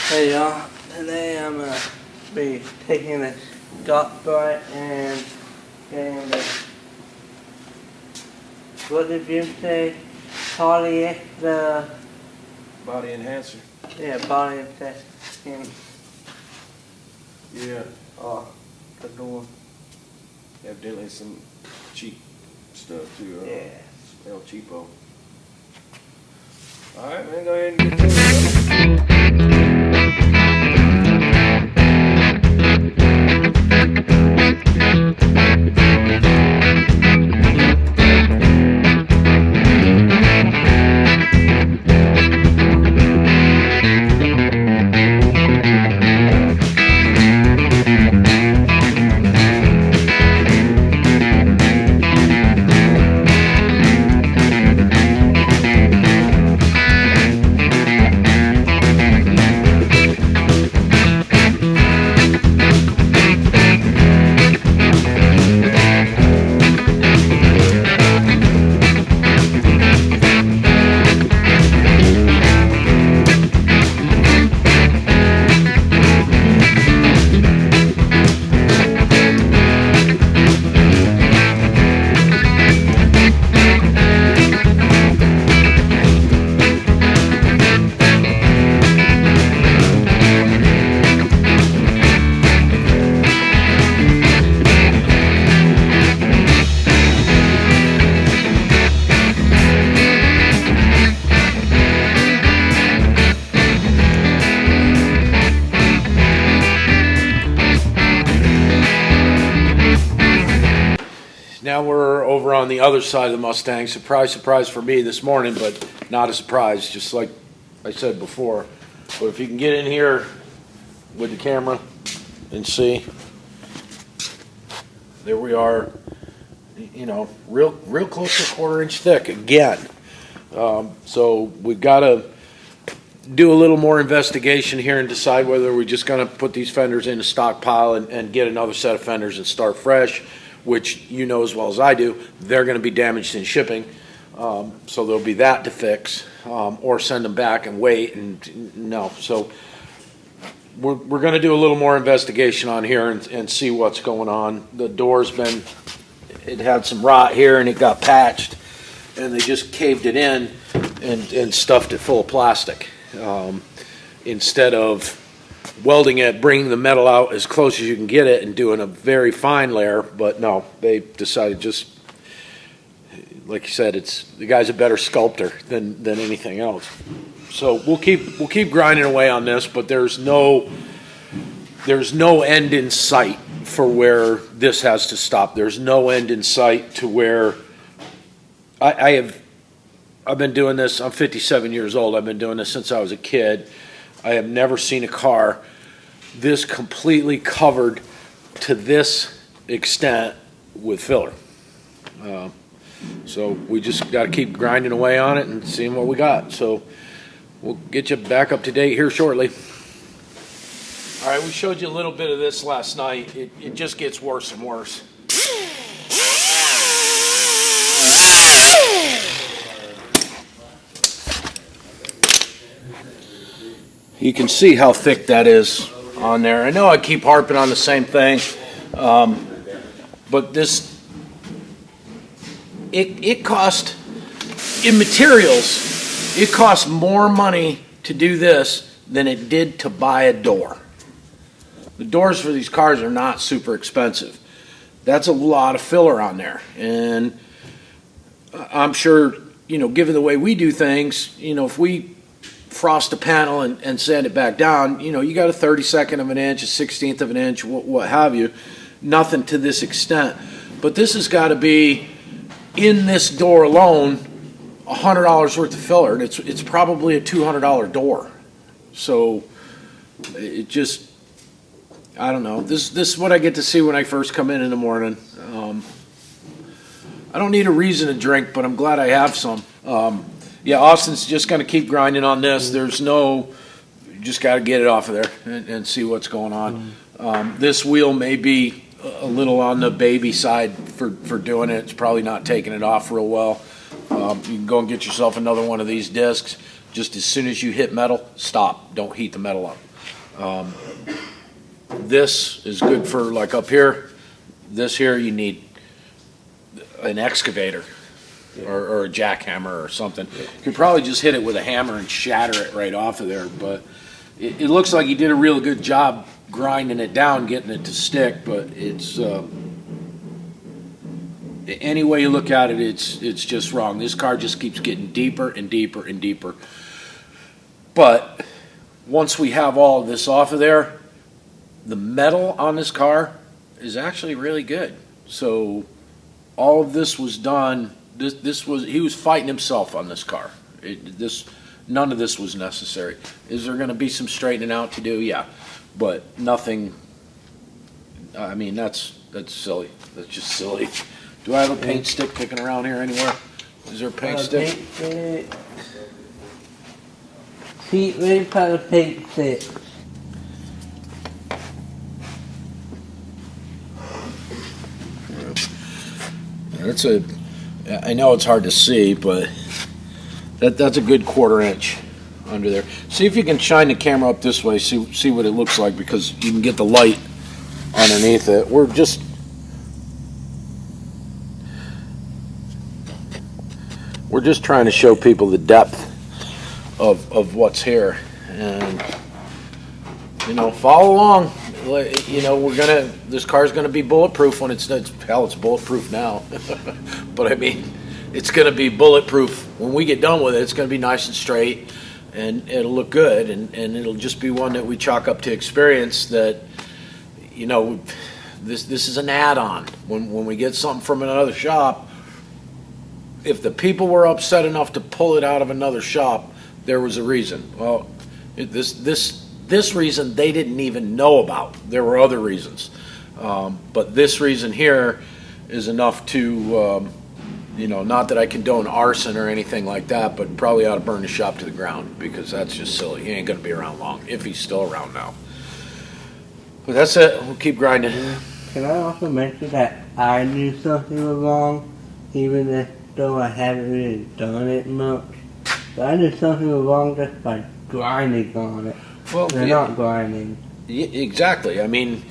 Hey y'all, today I'm gonna be taking the Scott Bright and getting the, what did you say? The Body enhancer. yeah, body enhancer. Yeah. The door. Evidently some cheap stuff too. Yeah. El cheapo. Alright, man, go ahead and get to it. Now we're over on the other side of the Mustang. Surprise, surprise for me this morning, but not a surprise, just like I said before. But if you can get in here with the camera and see, there we are, you know, real close to a 1/4 inch thick again. So we've got to do a little more investigation here and decide whether we're just going to put these fenders in a stockpile and get another set of fenders and start fresh, which you know as well as I do, they're going to be damaged in shipping. So there'll be that to fix, or send them back and wait. And no, so we're going to do a little more investigation on here and see what's going on. The door's it had some rot here and it got patched, and they just caved it in and stuffed it full of plastic. Instead of welding it, bringing the metal out as close as you can get it and doing a very fine layer, but no, they decided just, like you said, the guy's a better sculptor than anything else. So we'll keep grinding away on this, but there's no end in sight for where this has to stop. There's no end in sight to where I've been doing this. I'm 57 years old. I've been doing this since I was a kid. I have never seen a car this completely covered to this extent with filler. So we just got to keep grinding away on it and seeing what we got. So we'll get you back up to date here shortly. All right, we showed you a little bit of this last night. It just gets worse and worse. You can see how thick that is on there. I know I keep harping on the same thing, but it cost, in materials, it cost more money to do this than it did to buy a door. The doors for these cars are not super expensive. That's a lot of filler on there, and I'm sure, you know, given the way we do things, you know, if we frost a panel and sand it back down, you know, you got a 32nd of an inch, a 16th of an inch, what have you. Nothing to this extent. But this has got to be, in this door alone, $100 worth of filler, and it's probably a $200 door. So it just, I don't know. This is what I get to see when I first come in the morning. I don't need a reason to drink, but I'm glad I have some. Yeah, Austin's just going to keep grinding on this. There's no, you just got to get it off of there and see what's going on. This wheel may be a little on the baby side for doing it. It's probably not taking it off real well. You can go and get yourself another one of these discs. Just as soon as you hit metal, stop. Don't heat the metal up. This is good for like up here. This here, you need an excavator or a jackhammer or something. You could probably just hit it with a hammer and shatter it right off of there, but it looks like he did a real good job grinding it down, getting it to stick, but it's, any way you look at it, it's just wrong. This car just keeps getting deeper and deeper and deeper. But once we have all of this off of there, the metal on this car is actually really good. So all of this was done. He was fighting himself on this car. None of this was necessary. Is there going to be some straightening out to do? Yeah, but nothing. I mean, that's silly. That's just silly. Do I have a paint stick kicking around here anywhere? Is there a paint stick? Paint stick. Pete, where you put the paint stick? I know it's hard to see, but that's a good 1/4 inch under there. See if you can shine the camera up this way, see what it looks like, because you can get the light underneath it. We're just trying to show people the depth of what's here, and follow along. This car's gonna be bulletproof when it's bulletproof now. But I mean, it's gonna be bulletproof when we get done with it. It's gonna be nice and straight, and it'll look good, and it'll just be one that we chalk up to experience that, this is an add-on. When we get something from another shop, if the people were upset enough to pull it out of another shop, there was a reason. Well, this reason they didn't even know about. There were other reasons. But this reason here is enough to, not that I condone arson or anything like that, but probably ought to burn the shop to the ground, because that's just silly. He ain't going to be around long, if he's still around now. But that's it. We'll keep grinding. Can I also mention that I knew something was wrong, even though I haven't really done it much? But I knew something was wrong just by grinding on it. Well, they're not grinding. Exactly. I mean,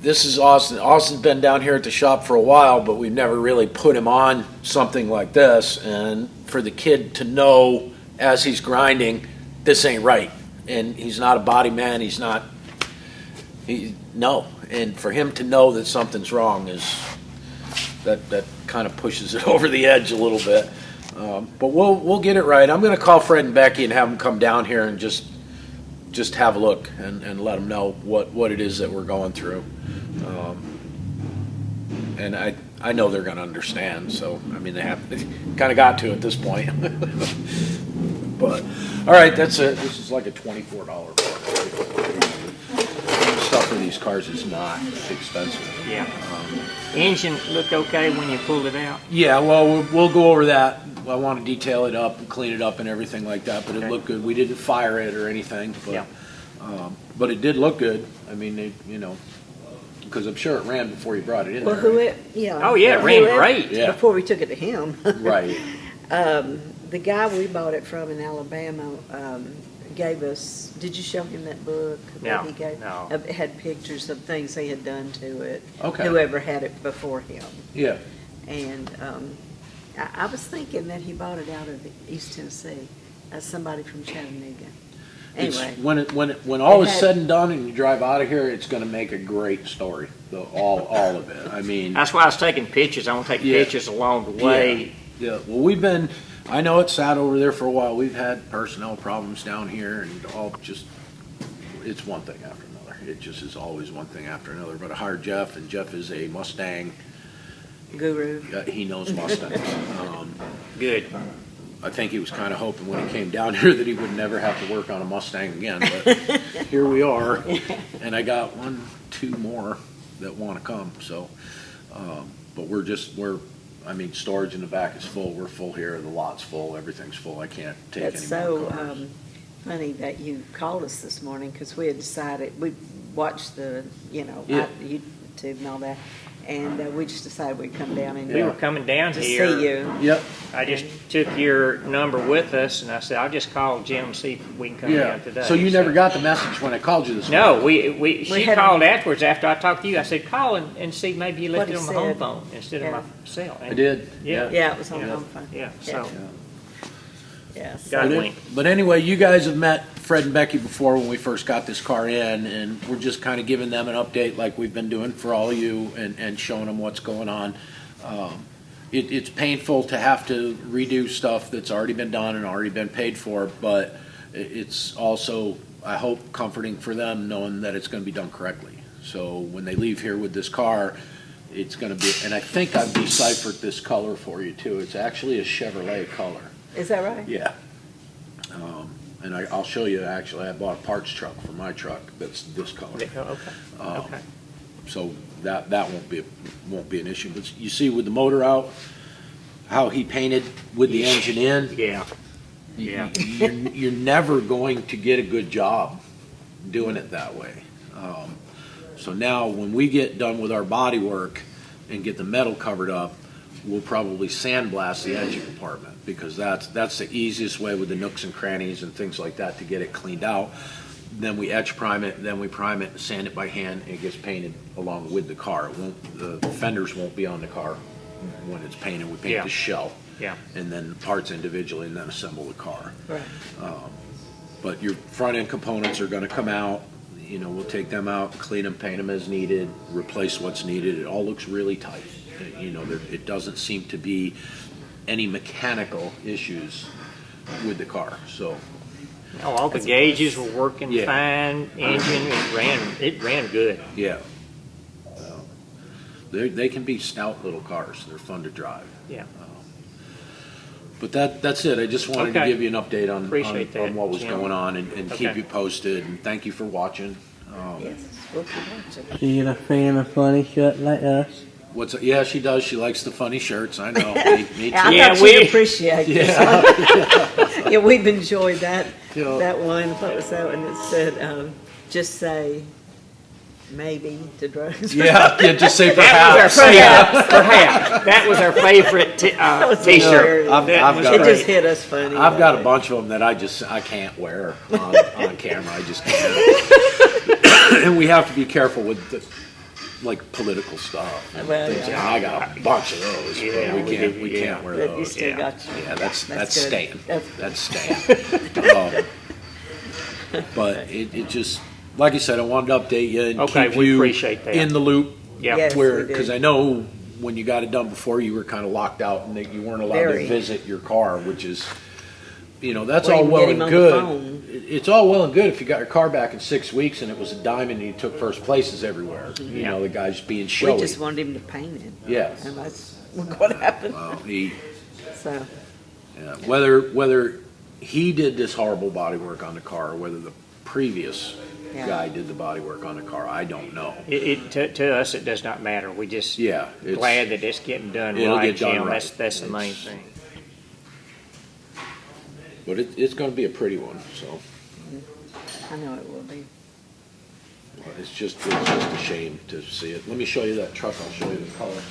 this is Austin. Austin's been down here at the shop for a while, but we've never really put him on something like this. And for the kid to know as he's grinding, this ain't right. And he's not a body man. He's not. No. And for him to know that something's wrong that kind of pushes it over the edge a little bit. But we'll get it right. I'm going to call Fred and Becky and have them come down here and just have a look and let them know what it is that we're going through. And I know they're going to understand. So, I mean, they kind of got to at this point. But, all right, that's it. This is like a $24 car. Stuff for these cars is not expensive. Yeah. Engine looked okay when you pulled it out? Yeah, well, we'll go over that. I want to detail it up and clean it up and everything like that, but it looked good. We didn't fire it or anything, but it did look good. I mean, because I'm sure it ran before you brought it in there. Oh, yeah, it ran great. Yeah. Before we took it to him. Right. The guy we bought it from in Alabama gave us, did you show him that book? No, He gave, no. It had pictures of things he had done to it. Okay. Whoever had it before him. Yeah. And I was thinking that he bought it out of East Tennessee, somebody from Chattanooga. Anyway. When all is said and done and you drive out of here, it's going to make a great story. All of it. I mean. That's why I was taking pictures. I want to take pictures along the way. Yeah. Well, I know it sat over there for a while. We've had personnel problems down here and it's one thing after another. It just is always one thing after another. But I hired Jeff, and Jeff is a Mustang guru. He knows Mustangs. Good. I think he was kind of hoping when he came down here that he would never have to work on a Mustang again, but here we are, and I got 1, 2 more that want to come, so, but storage in the back is full, we're full here, the lot's full, everything's full, I can't take That's any more so cars. funny that you called us this morning, because we had decided, we watched the, Yeah. YouTube and all that, and we just decided we'd come down and We were coming down to here. see you. Yep. I just took your number with us, and I said, I'll just call Jim and see if we can come down today. So you never got the message when I called you this No, morning? she had- called afterwards after I talked to you. I said, call and see maybe you left What it he on the home said. phone instead of my cell. I did. Yeah. Yeah, it was on Yeah. the home phone. Yeah, so, Yeah, so- got a link. But anyway, you guys have met Fred and Becky before when we first got this car in, and we're just kind of giving them an update like we've been doing for all of you and showing them what's going on. It's painful to have to redo stuff that's already been done and already been paid for, but it's also, I hope, comforting for them knowing that it's going to be done correctly. So when they leave here with this car, it's going to be, and I think I've deciphered this color for you too. It's actually a Chevrolet color. Is that right? Yeah. And I'll show you, actually, I bought a parts truck for my truck that's this color. Okay, Um, okay. So that won't be an issue. But you see with the motor out, how he painted with the engine in, Yeah, yeah. you're never going to get a good job doing it that way. So now when we get done with our body work and get the metal covered up, we'll probably sandblast the engine compartment, because that's the easiest way with the nooks and crannies and things like that to get it cleaned out. Then we etch prime it, then we prime it, sand it by hand, and it gets painted along with the car. It won't, the fenders won't be on the car when it's painted. We paint Yeah. the shell. Yeah. And then parts individually, and then assemble the car. Right. But your front end components are gonna come out. You know, we'll take them out, clean them, paint them as needed, replace what's needed. It all looks really tight. You know, it doesn't seem to be any mechanical issues with the car, so. No, all the gauges were working Yeah. fine, engine, it ran good. Yeah. They can be stout little cars. They're fun to drive. Yeah. But that's it. I just wanted to Okay. give you an update on Appreciate that, what was Jim. going on and keep Okay. you posted. And thank you for watching. Yes, we'll keep watching. So you're a fan of funny shit like us? Yeah, she does. She likes the funny shirts. I know. Me too. I Yeah, thought we- you'd appreciate this Yeah. one. Yeah, we've enjoyed that, Yeah. that one. What was that one that said, just say maybe to drugs? Yeah, just say That was perhaps. our perhaps. That was our favorite was T-shirt. hilarious. I've That was got- It great. just hit us funny. I've got a that bunch of them that I can't wear on camera. I just can't. And we have to be careful with like political stuff. And Well, things. yeah. I got a bunch of those. but Yeah, we we can't. do, We yeah. can't wear But you those. still yeah. got you. Yeah, that's good. staying. That's- That's staying. But it just, like I said, I wanted to update you and Okay, keep we you appreciate that. in the loop. Yeah. Yes. Where, we do. because I know when you got it done before, you were kind of locked out and that you weren't allowed Very. to visit your car, which is, you know, that's Well, all you well get him and on the good. phone. It's all well and good if you got your car back in 6 weeks and it was a diamond and you took first places everywhere. You Yeah. know, the guy's being showy. We just wanted him to paint it. Yes. And that's what happened. Well, So, yeah, whether he did this horrible body work on the car or whether the previous Yeah. guy did the body work on the car, I don't know. To us, it does not matter. We just Yeah, it's- glad that it's getting done It'll right, get done Jim. right. That's the main It's- thing. But it's going to be a pretty one, so I know it will be. it's just a shame to see it. Let me show you that truck. I'll show you the color.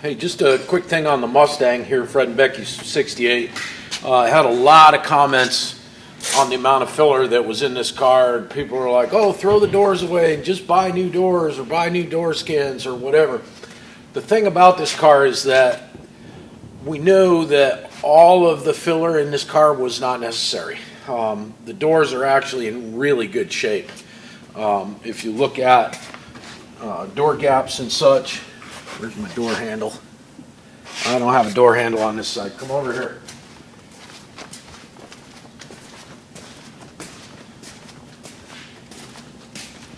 Hey, just a quick thing on the Mustang here, Fred and Becky's 68. I had a lot of comments on the amount of filler that was in this car. People were like, oh, throw the doors away and just buy new doors or buy new door skins or whatever. The thing about this car is that we knew that all of the filler in this car was not necessary. The doors are actually in really good shape. If you look at door gaps and such, where's my door handle? I don't have a door handle on this side. Come over here.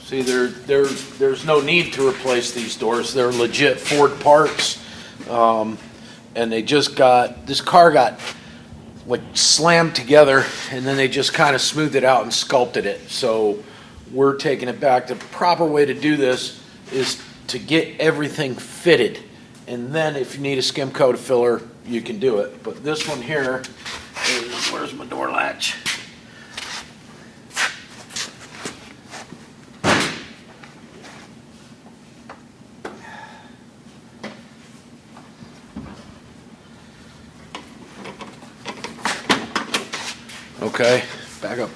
See, there's no need to replace these doors. They're legit Ford parts. And they just this car got like slammed together and then they just kind of smoothed it out and sculpted it. So we're taking it back. The proper way to do this is to get everything fitted. And then if you need a skim coat of filler, you can do it. But this one here is, where's my door latch? Okay, back up.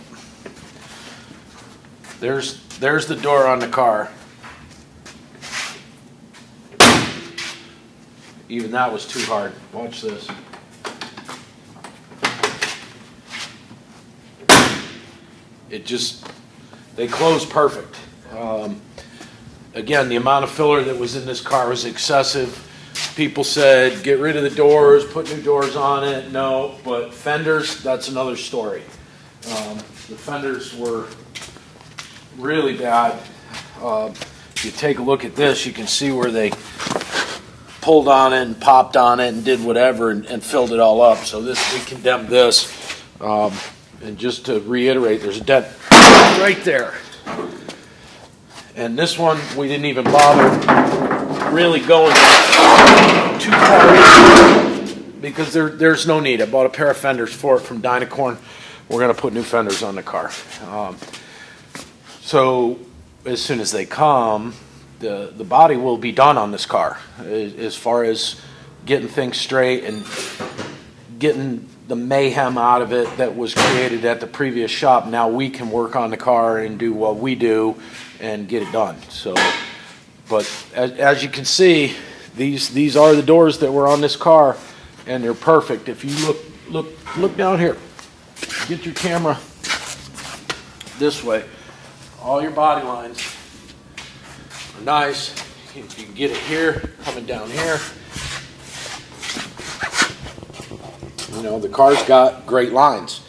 There's the door on the car. Even that was too hard. Watch this. They closed perfect. Again, the amount of filler that was in this car was excessive. People said, get rid of the doors, put new doors on it. No, but fenders, that's another story. The fenders were really bad. If you take a look at this, you can see where they pulled on it and popped on it and did whatever and filled it all up. So we condemned this. And just to reiterate, there's a dent right there. And this one, we didn't even bother really going too far in because there's no need. I bought a pair of fenders for it from Dynacorn. We're going to put new fenders on the car. So as soon as they come, the body will be done on this car as far as getting things straight and getting the mayhem out of it that was created at the previous shop. Now we can work on the car and do what we do and get it done. So, but as you can see, these are the doors that were on this car, and they're perfect. If you look down here, get your camera this way. All your body lines are nice. You can get it here, coming down here. You know, the car's got great lines,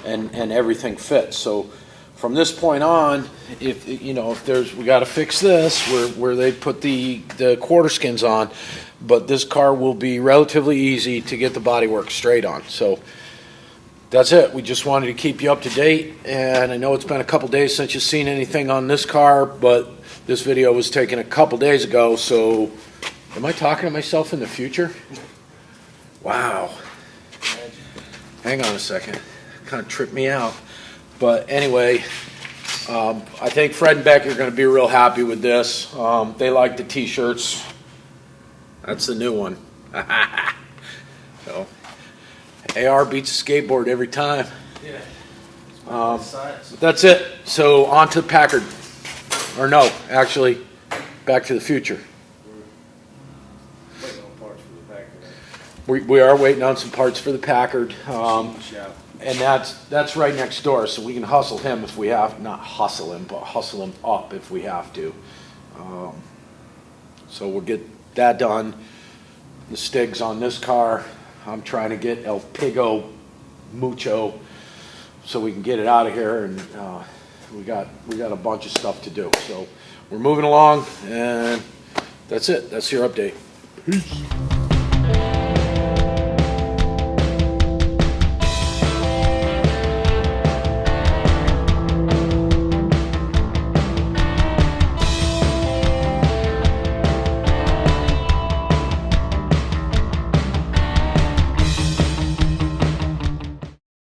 and everything fits. So from this point on, if we got to fix this where they put the quarter skins on, but this car will be relatively easy to get the bodywork straight on. So that's it. We just wanted to keep you up to date, and I know it's been a couple days since you've seen anything on this car, but this video was taken a couple days ago. So am I talking to myself in the future? Wow. Hang on a second. Kind of tripped me out. But anyway, I think Fred and Becky are going to be real happy with this. They like the t-shirts. That's the new one. So, AR beats a skateboard every time. Yeah. But that's it. So on to Packard. Or no, actually, Back to the Future. Waiting on parts for the Packard. We are waiting on some parts for the Packard. Shop. And that's right next door, so we can hustle him if we have, not hustle him, but hustle him up if we have to. So we'll get that done. The Stigs on this car, I'm trying to get El Pigo Mucho so we can get it out of here, and we got a bunch of stuff to do. So we're moving along, and that's it. That's your update. Peace.